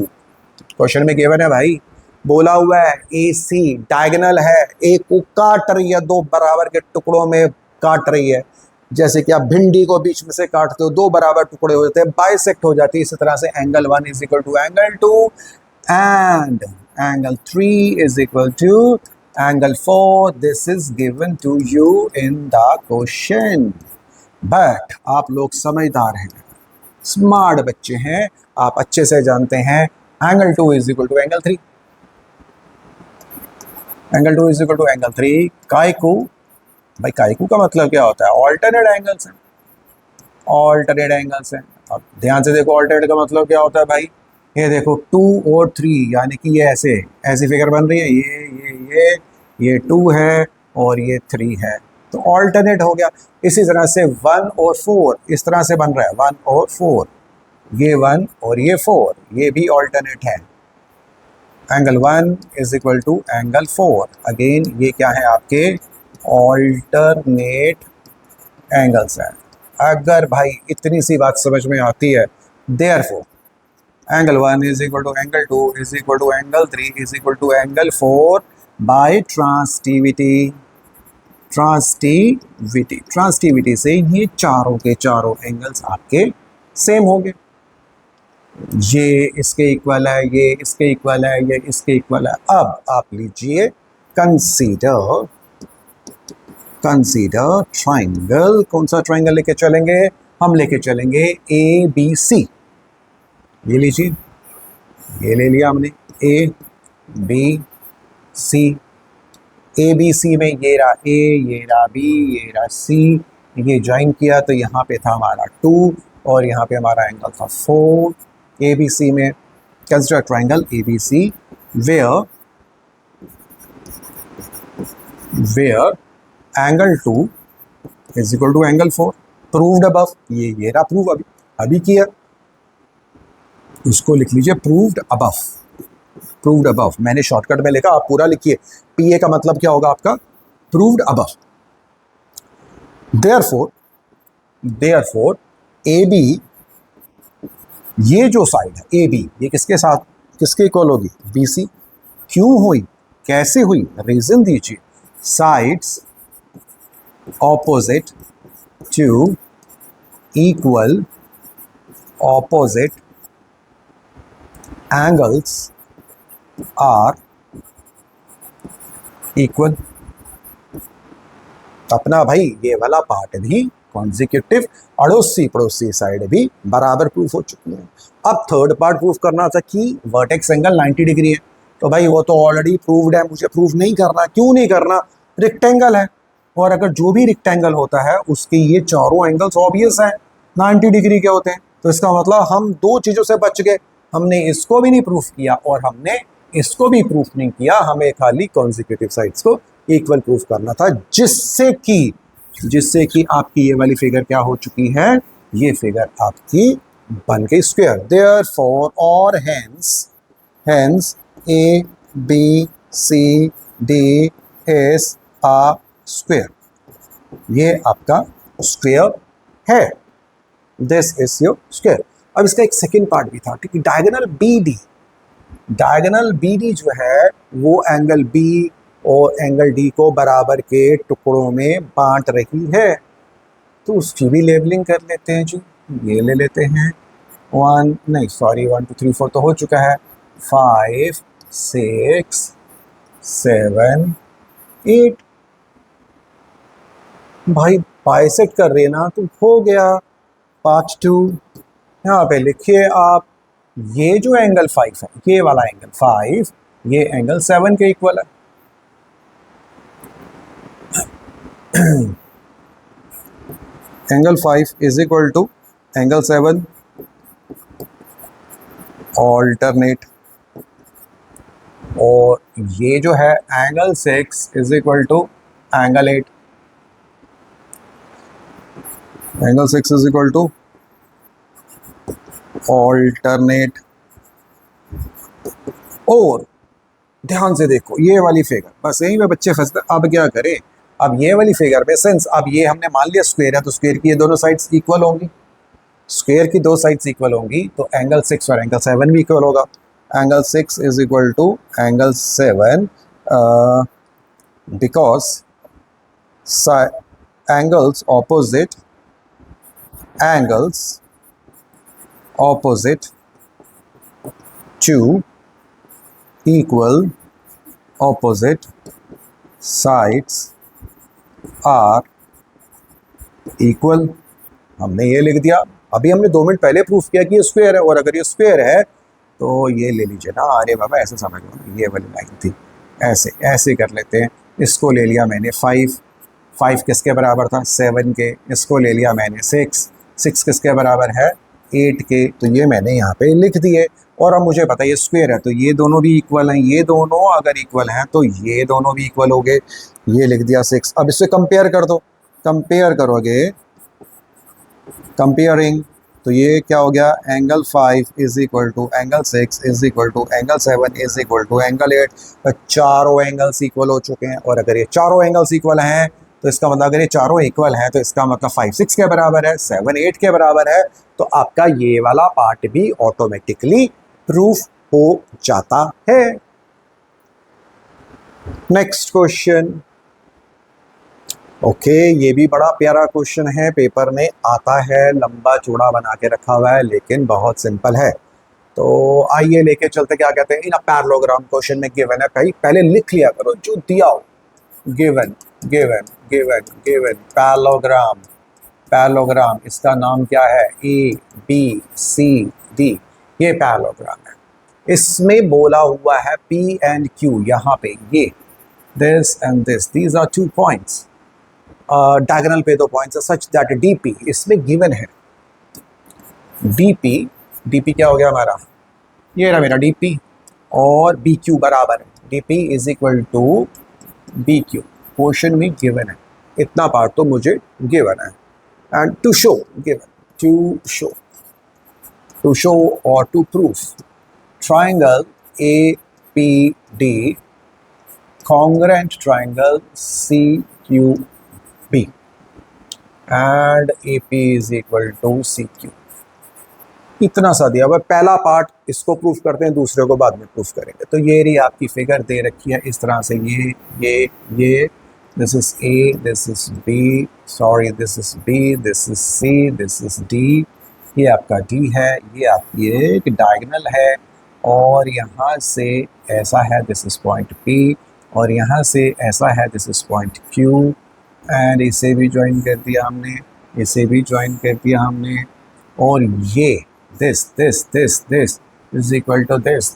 Question में गिवन है भाई, बोला हुआ है AC डायगोनल है, एक को काट रही है, 2 बराबर के टुकड़ों में काट रही है। जैसे कि आप भिंडी को बीच में से काटते हो, 2 बराबर टुकड़े हो जाते हैं, बाइसेक्ट हो जाती है। इसी तरह से angle 1 is equal to angle 2 and angle 3 is equal to angle 4. This is given to you in the question. But आप लोग समझदार हैं, स्मार्ट बच्चे हैं, आप अच्छे से जानते हैं angle 2 is equal to angle 3। Angle 2 is equal to angle 3 काइकू। भाई काइकू का मतलब क्या होता है, ऑल्टरनेट एंगल्स हैं। अब ध्यान से देखो, ऑल्टरनेट का मतलब क्या होता है भाई, ये देखो 2 और 3, यानी कि ये ऐसी फिगर बन रही है। ये 2 है और ये 3 है, तो ऑल्टरनेट हो गया। इसी तरह से 1 और 4 इस तरह से बन रहा है, 1 और 4, ये 1 और ये 4, ये भी ऑल्टरनेट है। Angle 1 is equal to angle 4। Again ये क्या है, आपके ऑल्टरनेट एंगल्स हैं। अगर भाई इतनी सी बात समझ में आती है, therefore angle 1 is equal to angle 2 is equal to angle 3 is equal to angle 4 by ट्रांसटिविटी से ये चारों के चारों एंगल्स आपके सेम होंगे। ये इसके इक्वल है, ये इसके इक्वल है, ये इसके इक्वल है। अब आप लीजिए कंसीडर ट्राइंगल। कौन सा ट्राइंगल लेके चलेंगे, हम लेके चलेंगे ABC। ये लीजिए, ये ले लिया हमने ABC। ABC में ये रहा A, ये रहा B, ये रहा C, ये ज्वाइन किया तो यहाँ पे था हमारा 2 और यहाँ पे हमारा एंगल था 4। ABC में consider triangle ABC where angle 2 is equal to angle 4 proved above. ये रहा प्रूव अभी किया। उसको लिख लीजिए प्रूव्ड अबव, प्रूव्ड अबव। मैंने शॉर्टकट में लिखा, आप पूरा लिखिए। पीए का मतलब क्या होगा आपका? Proved above. Therefore A B, ये जो साइड है ए बी, ये किसके साथ, किसके इक्वल होगी? B C. क्यों हुई, कैसे हुई, रीजन दीजिए। Sides opposite to equal opposite angles are equal. अपना भाई ये वाला पार्ट भी कॉन्जिक्यूटिव, अड़ोसी पड़ोसी साइड भी बराबर प्रूफ हो चुकी है। अब थर्ड पार्ट प्रूफ करना था कि वर्टेक्स एंगल 90 डिग्री है, तो भाई वो तो ऑलरेडी प्रूव्ड है, मुझे प्रूफ नहीं करना। क्यों नहीं करना? रेक्टेंगल है, और अगर जो भी रेक्टेंगल होता है उसके ये चारों एंगल्स ऑब्वियस हैं 90 डिग्री के होते हैं। तो इसका मतलब हम दो चीज़ों से बच गए, हमने इसको भी नहीं प्रूफ किया और हमने इसको भी प्रूफ नहीं किया। हमें खाली कॉन्जिक्यूटिव साइड्स को इक्वल प्रूफ करना था, जिससे कि आपकी ये वाली फिगर क्या हो चुकी है, ये फिगर आपकी बन गई स्क्वायर। देयरफॉर और hence A B C D is a square, ये आपका स्क्वायर है। This is your square. अब इसका एक सेकेंड पार्ट भी था, ठीक है। डायगोनल बी डी जो है वो एंगल बी और एंगल डी को बराबर के टुकड़ों में बांट रही है, तो उसकी भी लेबलिंग कर लेते हैं जी। ये ले लेते हैं 1 2 3 4 तो हो चुका है, 5 6 7 8। भाई बाइसेक्ट कर रहे हैं ना, तो हो गया पार्ट 2। यहाँ पे लिखिए आप, ये जो एंगल 5 है, ये वाला एंगल 5 ये एंगल 7 के इक्वल है। Angle 5 is equal to angle 7 alternate, और ये जो है angle 6 is equal to angle 8। Angle 6 is equal to alternate. और ध्यान से देखो ये वाली फिगर, बस यहीं पे बच्चे फंसते। अब क्या करें? अब ये वाली फिगर में सेंस, अब ये हमने मान लिया स्क्वायर है, तो स्क्वायर की ये दोनों साइड्स इक्वल होंगी। स्क्वायर की दो साइड्स इक्वल होंगी तो एंगल 6 और एंगल 7 भी इक्वल होगा। Angle 6 is equal to angle 7 because angles opposite to equal opposite sides are equal. हमने ये लिख दिया। अभी हमने 2 मिनट पहले प्रूफ किया कि ये स्क्वायर है, और अगर ये स्क्वायर है तो ये ले लीजिए ना। अरे बाबा ऐसे समझ लो, ये वाली लाइन थी, ऐसे कर लेते हैं। इसको ले लिया मैंने 5 किसके बराबर था? 7 के। इसको ले लिया मैंने 6 किसके बराबर है? 8 के। तो ये मैंने यहाँ पे लिख दिए, और अब मुझे पता है ये स्क्वायर है, तो ये दोनों भी इक्वल हैं। ये दोनों अगर इक्वल हैं तो ये दोनों भी इक्वल हो गए। ये लिख दिया 6। अब इससे कंपेयर कर दो, कंपेयर करोगे, कंपेयरिंग, तो ये क्या हो गया? Angle 5 is equal to angle 6 is equal to angle 7 is equal to angle 8। तो चारों एंगल्स इक्वल हो चुके हैं, और अगर ये चारों एंगल्स इक्वल हैं तो इसका मतलब, अगर ये चारों इक्वल हैं तो इसका मतलब 5 6 के बराबर है, 7 8 के बराबर है। तो आपका ये वाला पार्ट भी ऑटोमेटिकली प्रूफ हो जाता है। Next question. ओके, ये भी बड़ा प्यारा क्वेश्चन है, पेपर में आता है, लंबा चौड़ा बना के रखा हुआ है, लेकिन बहुत सिंपल है। तो आइए लेके चलते। क्या कहते हैं? इन अ पैरेललोग्राम क्वेश्चन में गिवन है, भाई पहले लिख लिया करो जो दिया हो। गिवन पैरेललोग्राम, इसका नाम क्या है? ए बी सी डी, ये पैरेललोग्राम है। इसमें बोला हुआ है पी एंड क्यू, यहाँ पे ये this and this, these are 2 points. Diagonal पे 2 पॉइंट्स सच दैट डीपी, इसमें गिवन है डीपी क्या हो गया हमारा? ये रहा मेरा डीपी, और बी क्यू बराबर है, DP is equal to B Q. Question में गिवन है, इतना पार्ट तो मुझे गिवन है। And to show to show or to prove triangle APD congruent triangle CQB and AP is equal to CQ। इतना सा दिया हुआ। पहला पार्ट इसको प्रूफ करते हैं, दूसरे को बाद में प्रूफ करेंगे। तो ये रही आपकी फिगर दे रखी है इस तरह से, ये this is A, this is B, sorry this is B, this is C, this is D, ये आपका डी है, ये आपकी एक डायगोनल है, और यहाँ से ऐसा है, दिस इज पॉइंट पी, और यहाँ से ऐसा है, this is point Q, and इसे भी ज्वाइन कर दिया हमने, इसे भी ज्वाइन कर दिया हमने, और ये this is equal to this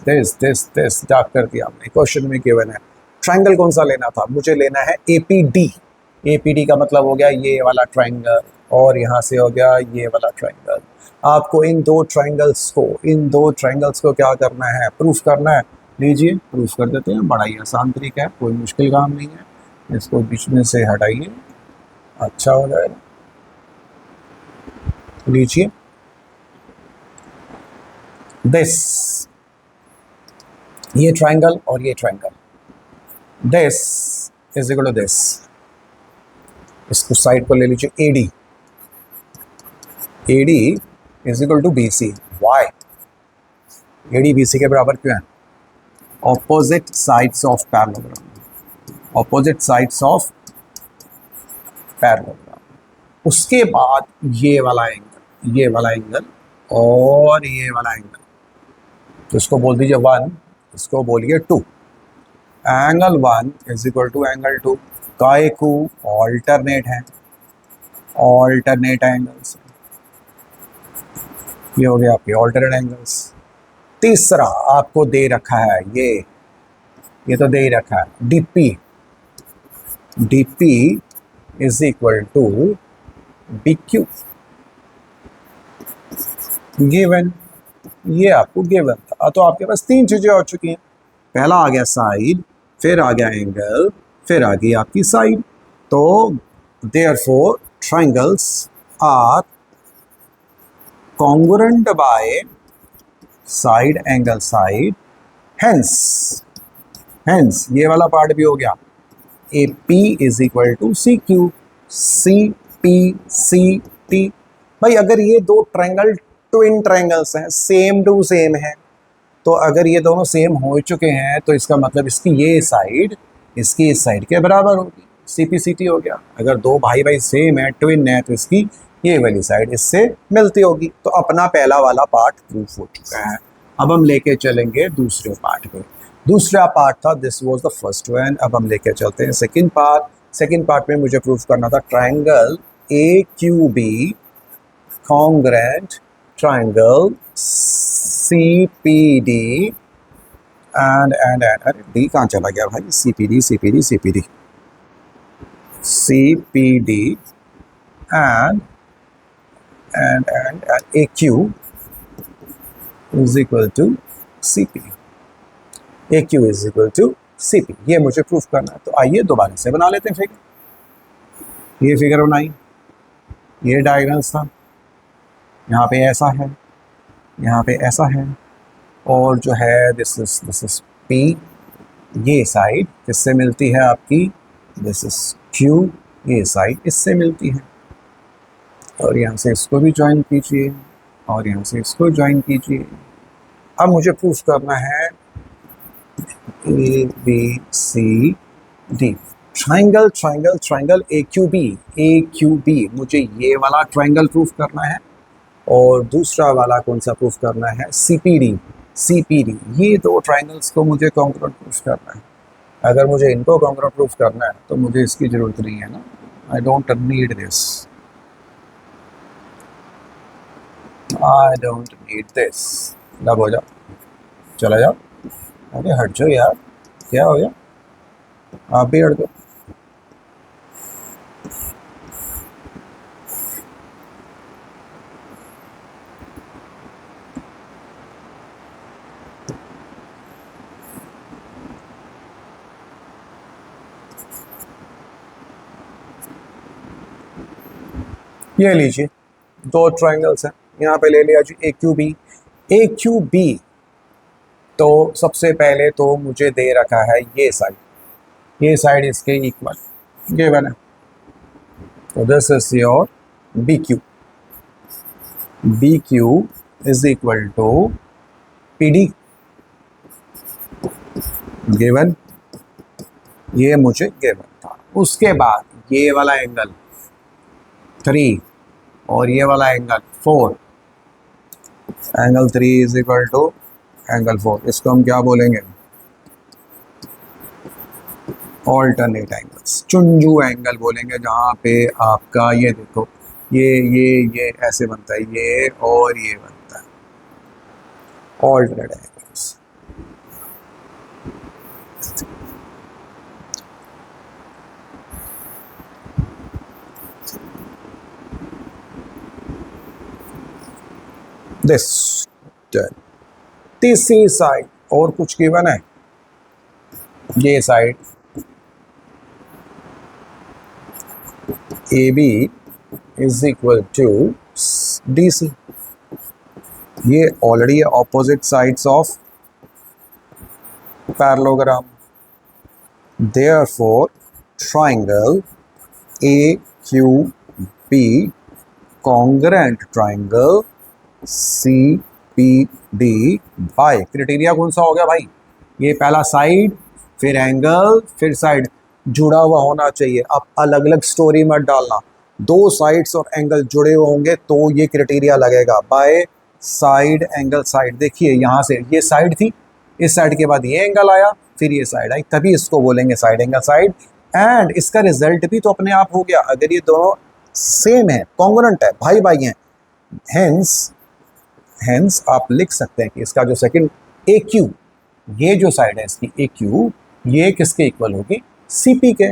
डाक कर दिया हमने। क्वेश्चन में गिवन है ट्रायंगल कौन सा लेना था, मुझे लेना है एपीडी। एपीडी का मतलब हो गया ये वाला ट्रायंगल, और यहाँ से हो गया ये वाला ट्रायंगल। आपको इन दो ट्रायंगल्स को क्या करना है, प्रूफ करना है। लीजिए प्रूफ कर देते हैं, बड़ा ही आसान तरीका है, कोई मुश्किल काम नहीं है। इसको बीच में से हटाइए, अच्छा हो जाएगा। लीजिए दिस, ये ट्रायंगल और ये triangle, this is equal to this, इसको साइड को ले लीजिए AD, AD is equal to BC. Why AD BC के बराबर क्यों है? Opposite sides of parallelogram, opposite sides of parallelogram. उसके बाद ये वाला एंगल और ये वाला एंगल, तो इसको बोल दीजिए 1, इसको बोलिए 2। Angle 1 is equal to angle 2, काय को ऑल्टरनेट है, ऑल्टरनेट एंगल्स, ये हो गया आपके ऑल्टरनेट एंगल्स। तीसरा आपको दे रखा है ये तो दे ही रखा है DP, DP is equal to BQ, given, ये आपको गिवन था। तो आपके पास 3 चीजें हो चुकी हैं, पहला आ गया साइड, फिर आ गया एंगल, फिर आ गई आपकी साइड। तो therefore triangles are congruent by side angle side, hence ये वाला पार्ट भी हो गया AP is equal to CQ, CP CT। भाई अगर ये दो ट्रायंगल ट्विन ट्रायंगल्स हैं, सेम टू सेम है, तो अगर ये दोनों सेम हो चुके हैं तो इसका मतलब इसकी ये साइड इसकी इस साइड के बराबर होगी, CPCT हो गया। अगर दो भाई सेम है, ट्विन है, तो इसकी ये वाली साइड इससे मिलती होगी। तो अपना पहला वाला पार्ट प्रूफ हो चुका है। अब हम लेके चलेंगे दूसरे पार्ट पे। दूसरा पार्ट था, this was the first one. अब हम लेके चलते हैं सेकंड पार्ट। सेकंड पार्ट में मुझे प्रूफ करना था triangle AQB congruent triangle CPD and अरे D कहाँ चला गया भाई, CPD and AQ is equal to CP, AQ is equal to CP, ये मुझे प्रूफ करना है। तो आइए दोबारा से बना लेते हैं फिगर। ये फिगर बनाई, ये डायग्राम्स था, यहाँ पे ऐसा है, यहाँ पे ऐसा है, और जो है दिस इज P, ये साइड किससे मिलती है आपकी, दिस इज Q, ये साइड इससे मिलती है, और यहाँ से इसको भी ज्वाइन कीजिए, और यहाँ से इसको ज्वाइन कीजिए। अब मुझे प्रूफ करना है ABCD ट्रायंगल AQB, मुझे ये वाला ट्रायंगल प्रूफ करना है, और दूसरा वाला कौन सा प्रूफ करना है, CPD। ये दो ट्रायंगल्स को मुझे कॉन्ग्रुएंट प्रूफ करना है। अगर मुझे इनको कॉन्ग्रुएंट प्रूफ करना है तो मुझे इसकी ज़रूरत नहीं है ना, I don't need this, I don't need this. लब हो जाओ, चला जाओ, अरे हट जाओ यार, क्या हो गया, आप भी हट जाओ। ये लीजिए दो ट्रायंगल्स हैं, यहाँ पे ले लिया जी AQB। ए क्यू बी, तो सबसे पहले तो मुझे दे रखा है ये साइड इसके इक्वल गिवन है, तो this is your B Q is equal to P D given, ये मुझे गिवन था। उसके बाद ये वाला एंगल 3 और ये वाला angle 4, angle 3 is equal to angle 4, इसको हम क्या बोलेंगे, ऑल्टरनेट एंगल्स, चुंजू एंगल बोलेंगे, जहाँ पे आपका ये देखो ये ऐसे बनता है, ये और ये बनता है, ऑल्टरनेट एंगल्स। दिस तीसरी साइड और कुछ गिवन है, ये side A B is equal to D C, ये already opposite sides of parallelogram, therefore triangle A Q B congruent triangle C P D by, criteria कौन सा हो गया भाई, ये पहला साइड फिर एंगल फिर साइड जुड़ा हुआ होना चाहिए। अब अलग अलग स्टोरी मत डालना, दो साइड्स और एंगल जुड़े हुए होंगे तो ये क्राइटेरिया लगेगा, बाय साइड एंगल साइड। देखिए यहाँ से ये साइड थी, इस साइड के बाद ये एंगल आया, फिर ये साइड आई, तभी इसको बोलेंगे साइड एंगल साइड, एंड इसका रिजल्ट भी तो अपने आप हो गया अगर ये दोनों सेम है, कॉन्ग्रुएंट है, भाई भाई हैं। हेंस आप लिख सकते हैं कि इसका जो सेकंड ए क्यू, ये जो साइड है इसकी ए क्यू, ये किसके इक्वल होगी, सी पी के,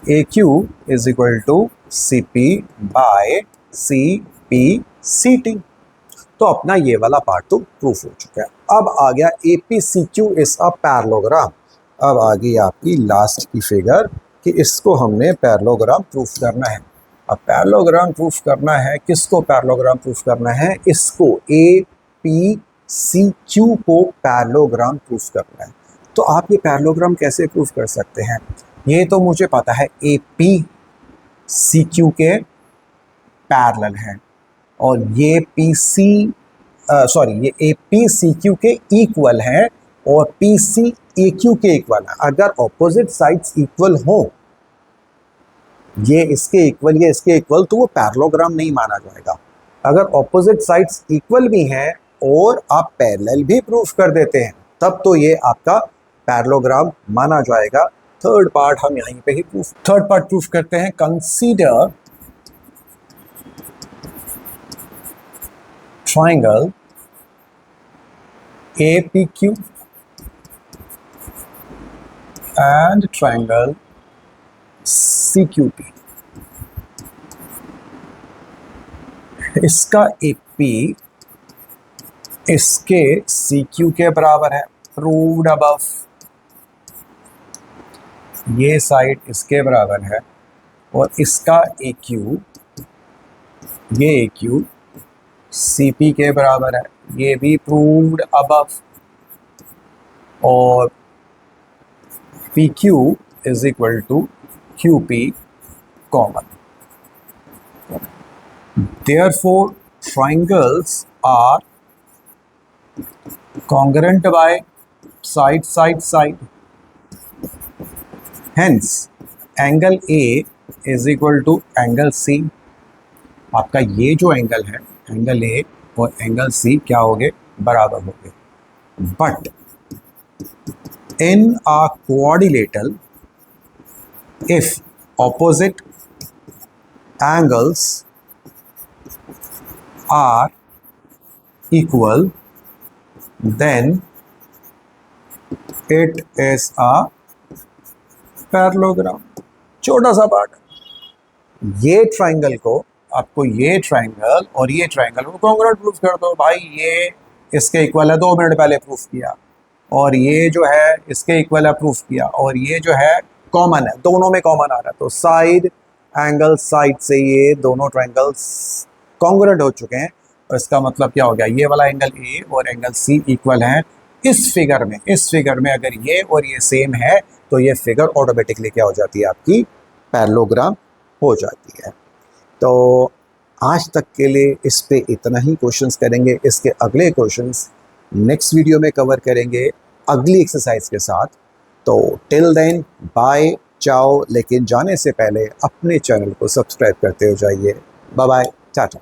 A Q is equal to C P by C P C T. तो अपना ये वाला पार्ट तो प्रूफ हो चुका है। अब आ गया A P C Q is a parallelogram. अब आ गई आपकी लास्ट की फिगर कि इसको हमने पैरेललोग्राम प्रूफ करना है। अब पैरेललोग्राम प्रूफ करना है, किसको पैरेललोग्राम प्रूफ करना है, इसको ए पी सी क्यू को पैरेललोग्राम प्रूफ करना है। तो आप ये पैरेललोग्राम कैसे प्रूफ कर सकते हैं, ये तो मुझे पता है ए पी सी क्यू के पैरेलल है और ये ये ए पी सी क्यू के इक्वल है और पी सी ए क्यू के इक्वल है। अगर ऑपोजिट साइड्स इक्वल हो, ये इसके इक्वल ये इसके इक्वल, तो वो पैरेललोग्राम नहीं माना जाएगा। अगर ऑपोजिट साइड्स इक्वल भी हैं और आप पैरेलल भी प्रूफ कर देते हैं, तब तो ये आपका पैरेललोग्राम माना जाएगा। थर्ड पार्ट हम यहीं पे ही थर्ड पार्ट प्रूफ करते हैं। Consider triangle A P Q and triangle C Q P. इसका ए पी इसके सी क्यू के बराबर है, प्रूव्ड अबव। ये साइड इसके बराबर है और इसका ए क्यू, ये ए क्यू सी पी के बराबर है, ये भी प्रूव्ड अबव। और P Q is equal to Q P common. Therefore, triangles are congruent by side. Hence, angle A is equal to angle C. आपका ये जो एंगल है, एंगल A और एंगल C क्या हो गए, बराबर हो गए। But in a quadrilateral, if opposite angles are equal, then it is a parallelogram. छोटा सा पार्ट, ये ट्राइंगल को, आपको ये ट्राइंगल और ये ट्राइंगल को कॉन्ग्रुएंट प्रूफ कर दो। भाई ये इसके इक्वल है, 2 मिनट पहले प्रूफ किया, और ये जो है इसके इक्वल है, प्रूफ किया, और ये जो है कॉमन है, दोनों में कॉमन आ रहा है। तो साइड एंगल साइड से ये दोनों ट्राइंगल्स कॉन्ग्रुएंट हो चुके हैं। तो इसका मतलब क्या हो गया, ये वाला एंगल ए और एंगल सी इक्वल हैं इस फिगर में। इस फिगर में अगर ये और ये सेम है तो ये फिगर ऑटोमेटिकली क्या हो जाती है, आपकी पैरेललोग्राम हो जाती है। तो आज तक के लिए इस पे इतना ही क्वेश्चंस करेंगे। इसके अगले क्वेश्चंस नेक्स्ट वीडियो में कवर करेंगे अगली एक्सरसाइज के साथ। तो टिल देन बाय, चाओ। लेकिन जाने से पहले अपने चैनल को सब्सक्राइब करते हो जाइए। Bye bye, Tata.